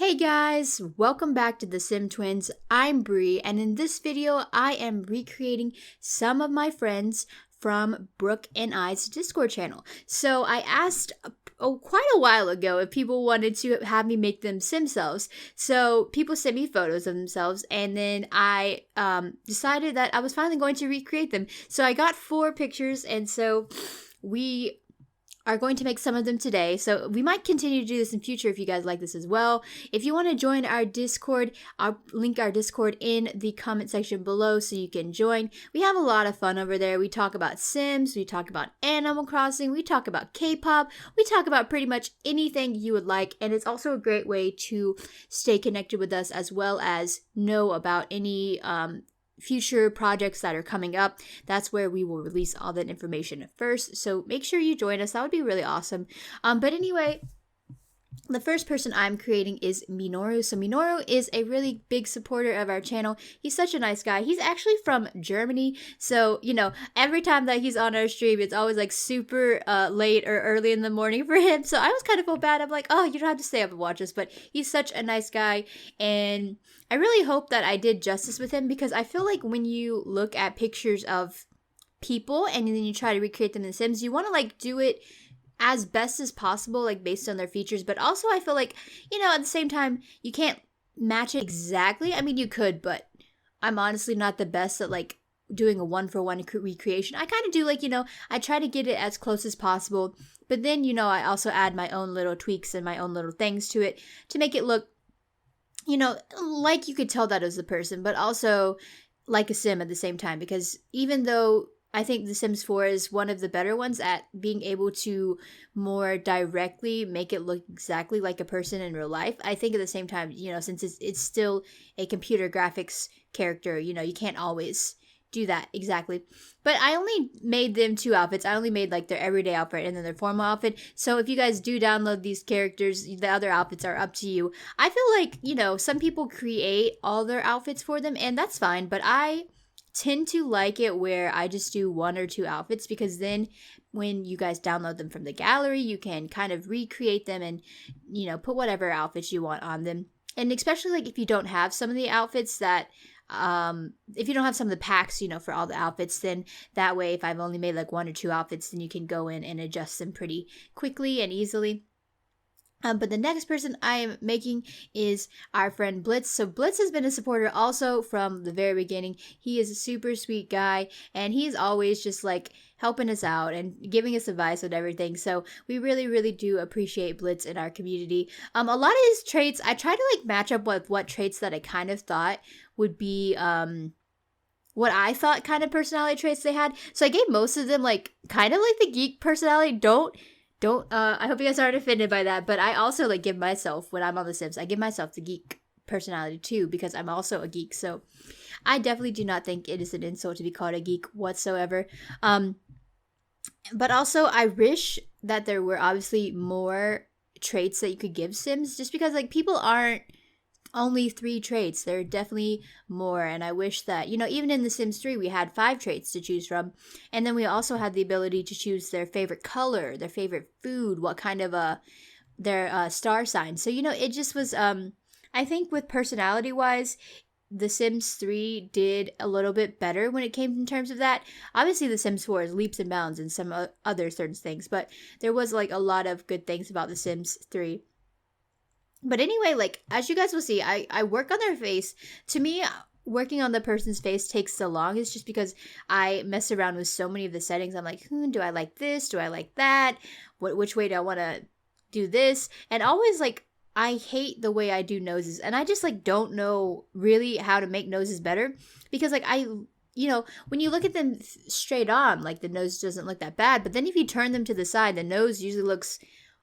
Hey guys, welcome back to the Sim Twins. I'm Bree, and in this video, I am recreating some of my friends from Brooke and I's Discord channel. So I asked quite a while ago if people wanted to have me make them sim selves. So people sent me photos of themselves, and then I decided that I was finally going to recreate them. So I got 4 pictures, and so we are going to make some of them today. So we might continue to do this in future if you guys like this as well. If you want to join our Discord, I'll link our Discord in the comment section below so you can join. We have a lot of fun over there. We talk about Sims, we talk about Animal Crossing, we talk about K-pop, we talk about pretty much anything you would like, and it's also a great way to stay connected with us as well as know about any future projects that are coming up. That's where we will release all that information first, so make sure you join us. That would be really awesome. But anyway, the first person I'm creating is Minoru. So Minoru is a really big supporter of our channel. He's such a nice guy. He's actually from Germany. So, you know, every time that he's on our stream, it's always like super late or early in the morning for him. So I was kind of feel bad. I'm like, oh, you don't have to stay up and watch us. But he's such a nice guy. And I really hope that I did justice with him, because I feel like when you look at pictures of people and then you try to recreate them in The Sims, you want to like do it as best as possible, like based on their features. But also I feel like, you know, at the same time, you can't match it exactly. I mean, you could, but I'm honestly not the best at like doing a one-for-one recreation. I kind of do like, you know, I try to get it as close as possible, but then, you know, I also add my own little tweaks and my own little things to it to make it look, you know, like you could tell that it was the person, but also like a sim at the same time. Because even though I think The Sims 4 is one of the better ones at being able to more directly make it look exactly like a person in real life, I think at the same time, you know, since it's still a computer graphics character, you know, you can't always do that exactly. But I only made them 2 outfits. I only made like their everyday outfit and then their formal outfit. So if you guys do download these characters, the other outfits are up to you. I feel like, you know, some people create all their outfits for them, and that's fine, but I tend to like it where I just do 1 or 2 outfits, because then when you guys download them from the gallery, you can kind of recreate them and, you know, put whatever outfits you want on them. And especially like if you don't have some of the outfits that if you don't have some of the packs, you know, for all the outfits, then that way if I've only made like 1 or 2 outfits, then you can go in and adjust them pretty quickly and easily. But the next person I am making is our friend Blitz. So Blitz has been a supporter also from the very beginning. He is a super sweet guy, and he's always just like helping us out and giving us advice on everything. So we really, really do appreciate Blitz in our community. A lot of his traits, I try to like match up with what traits that I kind of thought would be what I thought kind of personality traits they had. So I gave most of them like kind of like the geek personality. Don't I hope you guys aren't offended by that, but I also like give myself, when I'm on The Sims, I give myself the geek personality too, because I'm also a geek. So I definitely do not think it is an insult to be called a geek whatsoever. But also I wish that there were obviously more traits that you could give Sims, just because like people aren't only 3 traits. There are definitely more, and I wish that, you know, even in The Sims 3 we had 5 traits to choose from, and then we also had the ability to choose their favorite color, their favorite food, what kind of their star sign. So, you know, it just was I think with personality wise, The Sims 3 did a little bit better when it came in terms of that. Obviously The Sims 4 is leaps and bounds in some other certain things, but there was like a lot of good things about The Sims 3. But anyway, like, as you guys will see, I work on their face. To me, working on the person's face takes so long. It's just because I mess around with so many of the settings. I'm like, do I like this? Do I like that? Which way do I want to do this? And always, like, I hate the way I do noses. And I just, like, don't know really how to make noses better. Because, like, you know, when you look at them straight on, like, the nose doesn't look that bad. But then if you turn them to the side, the nose usually looks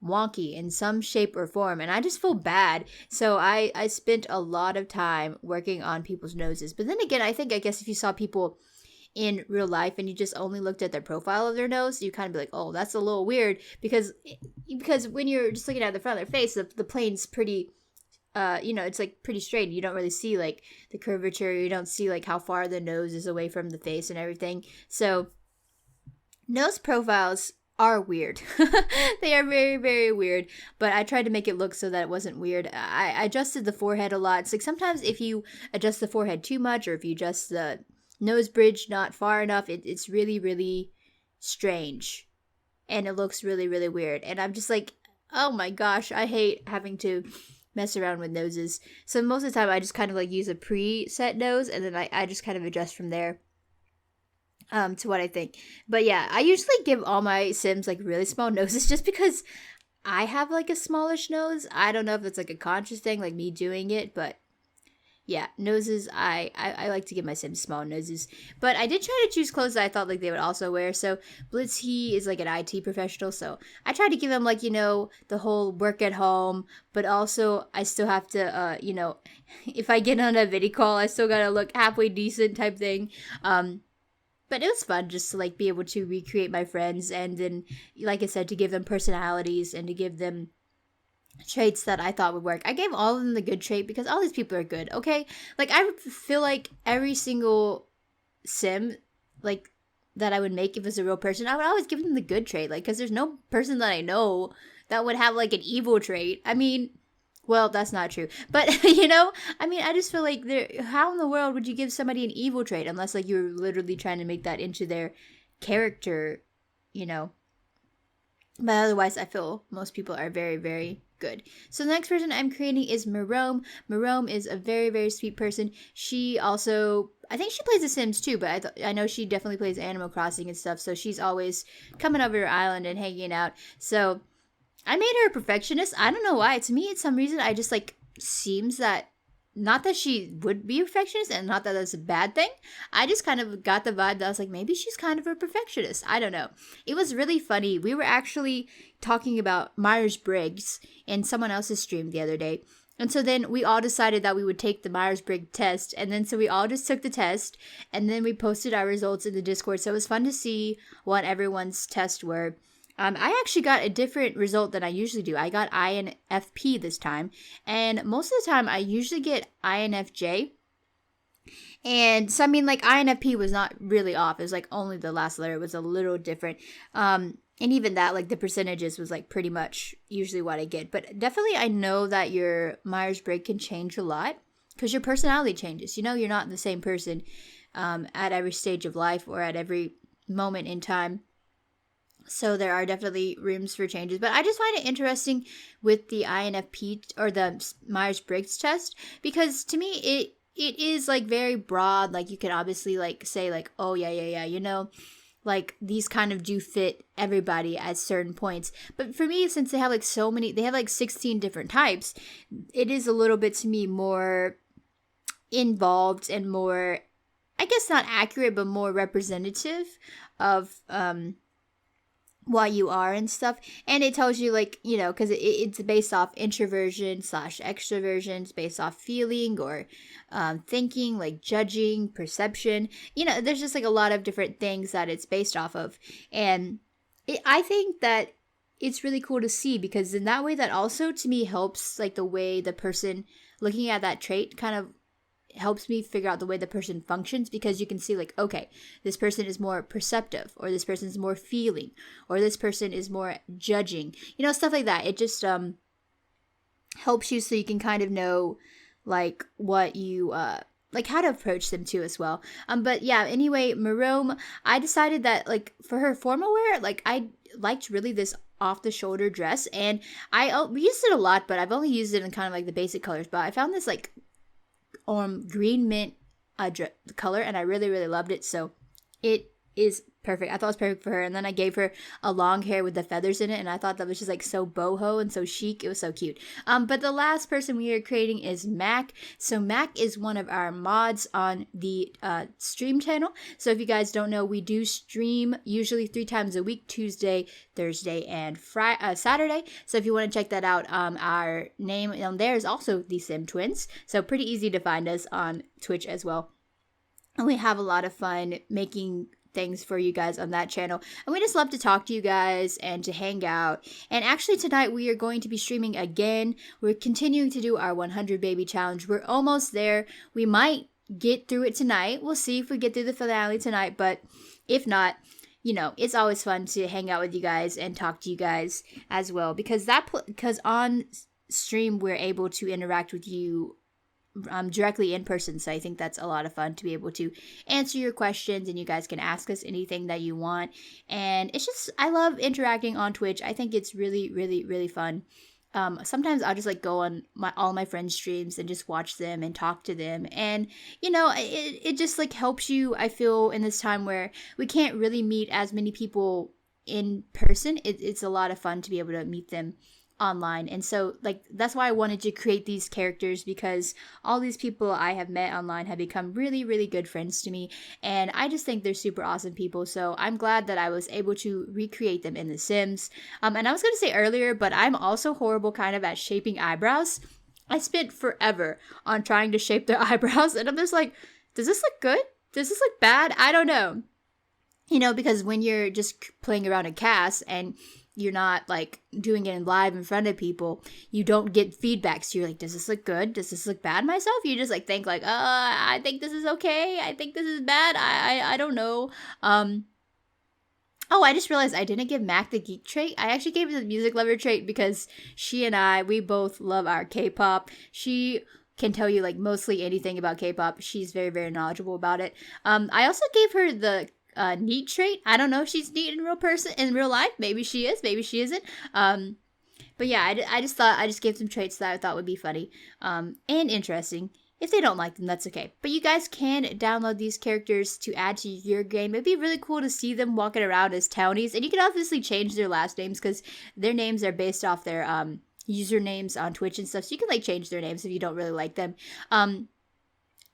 wonky in some shape or form, and I just feel bad. So I spent a lot of time working on people's noses. But then again, I guess if you saw people in real life and you just only looked at their profile of their nose, you kind of be like, oh, that's a little weird, because when you're just looking at the front of their face, the plane's pretty you know, it's like pretty straight. You don't really see like the curvature. You don't see like how far the nose is away from the face and everything. So nose profiles are weird. They are very, very weird, but I tried to make it look so that it wasn't weird. I adjusted the forehead a lot. It's like sometimes if you adjust the forehead too much, or if you adjust the nose bridge not far enough, it's really, really strange. And it looks really, really weird. And I'm just like, oh my gosh, I hate having to mess around with noses. So most of the time I just kind of like use a preset nose, and then I just kind of adjust from there to what I think. But yeah, I usually give all my Sims like really small noses just because I have like a smallish nose. I don't know if it's like a conscious thing, like me doing it, but yeah, noses, I like to give my Sims small noses. But I did try to choose clothes that I thought like they would also wear. So Blitz, he is like an IT professional, so I tried to give him like, you know, the whole work at home, but also I still have to you know, if I get on a video call, I still gotta look halfway decent type thing. But it was fun just to like be able to recreate my friends, and then like I said, to give them personalities and to give them traits that I thought would work. I gave all of them the good trait because all these people are good, okay? Like I feel like every single sim like that I would make if it was a real person, I would always give them the good trait, like, because there's no person that I know that would have like an evil trait. I mean, well, that's not true. But, you know, I mean, I just feel like how in the world would you give somebody an evil trait unless, like, you're literally trying to make that into their character, you know? But otherwise, I feel most people are very, very good. So the next person I'm creating is Marome. Marome is a very, very sweet person. She also, I think she plays The Sims too, but I know she definitely plays Animal Crossing and stuff. So she's always coming over to our island and hanging out. So I made her a perfectionist. I don't know why. To me, it's some reason I just like seems that, not that she would be a perfectionist and not that that's a bad thing. I just kind of got the vibe that I was like, maybe she's kind of a perfectionist. I don't know. It was really funny. We were actually talking about Myers-Briggs in someone else's stream the other day. And so then we all decided that we would take the Myers-Briggs test. And then so we all just took the test. And then we posted our results in the Discord. So it was fun to see what everyone's tests were. I actually got a different result than I usually do. I got INFP this time. And most of the time, I usually get INFJ. And so, I mean, like, INFP was not really off. It was, like, only the last letter was a little different. And even that, like, the percentages was, like, pretty much usually what I get. But definitely, I know that your Myers-Briggs can change a lot. Because your personality changes. You know, you're not the same person at every stage of life or at every moment in time. So there are definitely rooms for changes. But I just find it interesting with the INFP or the Myers-Briggs test, because to me it is like very broad. Like you can obviously like say like, oh yeah, you know, like these kind of do fit everybody at certain points. But for me, since they have like so many, they have like 16 different types, it is a little bit to me more involved and more, I guess not accurate, but more representative of what you are and stuff. And it tells you like, you know, because it's based off introversion / extroversion. It's based off feeling or thinking, like judging, perception. You know, there's just like a lot of different things that it's based off of. And I think that it's really cool to see, because in that way that also to me helps like the way the person looking at that trait kind of helps me figure out the way the person functions, because you can see like, okay, this person is more perceptive, or this person is more feeling, or this person is more judging, you know, stuff like that. It just helps you so you can kind of know like what you like how to approach them too as well. But yeah, anyway, Marome, I decided that like for her formal wear, like I liked really this off the shoulder dress, and I used it a lot, but I've only used it in kind of like the basic colors. But I found this like green mint color, and I really, really loved it. So it is perfect. I thought it was perfect for her. And then I gave her a long hair with the feathers in it, and I thought that was just like so boho and so chic. It was so cute. But the last person we are creating is Mac. So Mac is one of our mods on the stream channel. So if you guys don't know, we do stream usually 3 times a week: Tuesday, Thursday, and Saturday. So if you want to check that out, our name on there is also the Sim Twins. So pretty easy to find us on Twitch as well. And we have a lot of fun making things for you guys on that channel, and we just love to talk to you guys and to hang out. And actually tonight we are going to be streaming again. We're continuing to do our 100 baby challenge. We're almost there. We might get through it tonight. We'll see if we get through the finale tonight, but if not, you know, it's always fun to hang out with you guys and talk to you guys as well, because because on stream we're able to interact with you directly in person. So I think that's a lot of fun to be able to answer your questions, and you guys can ask us anything that you want. And it's just, I love interacting on Twitch. I think it's really, really, really fun. Sometimes I'll just like go on all my friends' streams and just watch them and talk to them. And, you know, it just like helps you, I feel, in this time where we can't really meet as many people in person. It's a lot of fun to be able to meet them online. And so like that's why I wanted to create these characters, because all these people I have met online have become really, really good friends to me, and I just think they're super awesome people. So I'm glad that I was able to recreate them in The Sims. And I was gonna say earlier, but I'm also horrible kind of at shaping eyebrows. I spent forever on trying to shape their eyebrows, and I'm just like, does this look good? Does this look bad? I don't know. You know, because when you're just playing around in cast and you're not like doing it live in front of people, you don't get feedback. So you're like, does this look good? Does this look bad myself? You just like think like, I think this is okay. I think this is bad. I don't know. Oh, I just realized I didn't give Mac the geek trait. I actually gave her the music lover trait because she and we both love our K-pop. She can tell you like mostly anything about K-pop. She's very, very knowledgeable about it. I also gave her the neat trait. I don't know if she's neat in real life. Maybe she is, maybe she isn't. But yeah, I just thought I just gave some traits that I thought would be funny and interesting. If they don't like them, that's okay. But you guys can download these characters to add to your game. It'd be really cool to see them walking around as townies. And you can obviously change their last names because their names are based off their usernames on Twitch and stuff. So you can like change their names if you don't really like them.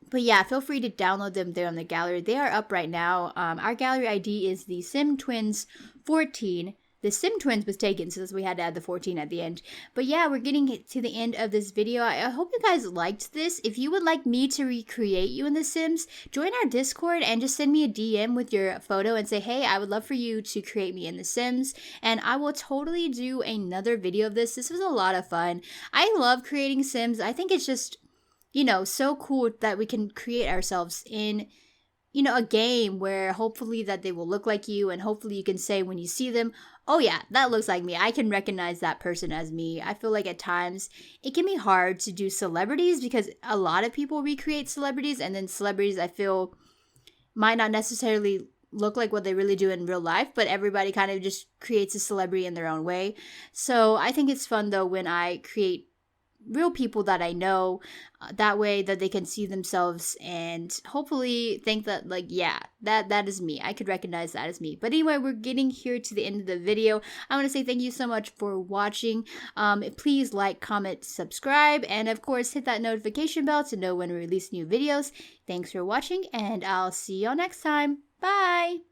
But yeah, feel free to download them there on the gallery. They are up right now. Our gallery ID is the Sim Twins 14. The Sim Twins was taken, so we had to add the 14 at the end. But yeah, we're getting to the end of this video. I hope you guys liked this. If you would like me to recreate you in The Sims, join our Discord and just send me a DM with your photo and say, hey, I would love for you to create me in The Sims. And I will totally do another video of this. This was a lot of fun. I love creating Sims. I think it's just, you know, so cool that we can create ourselves in, you know, a game where hopefully that they will look like you, and hopefully you can say when you see them, oh yeah, that looks like me. I can recognize that person as me. I feel like at times it can be hard to do celebrities because a lot of people recreate celebrities, and then celebrities I feel might not necessarily look like what they really do in real life, but everybody kind of just creates a celebrity in their own way. So I think it's fun though when I create real people that I know, that way that they can see themselves and hopefully think that like, yeah, that is me. I could recognize that as me. But anyway, we're getting here to the end of the video. I want to say thank you so much for watching. Please like, comment, subscribe, and of course hit that notification bell to know when we release new videos. Thanks for watching, and I'll see y'all next time. Bye!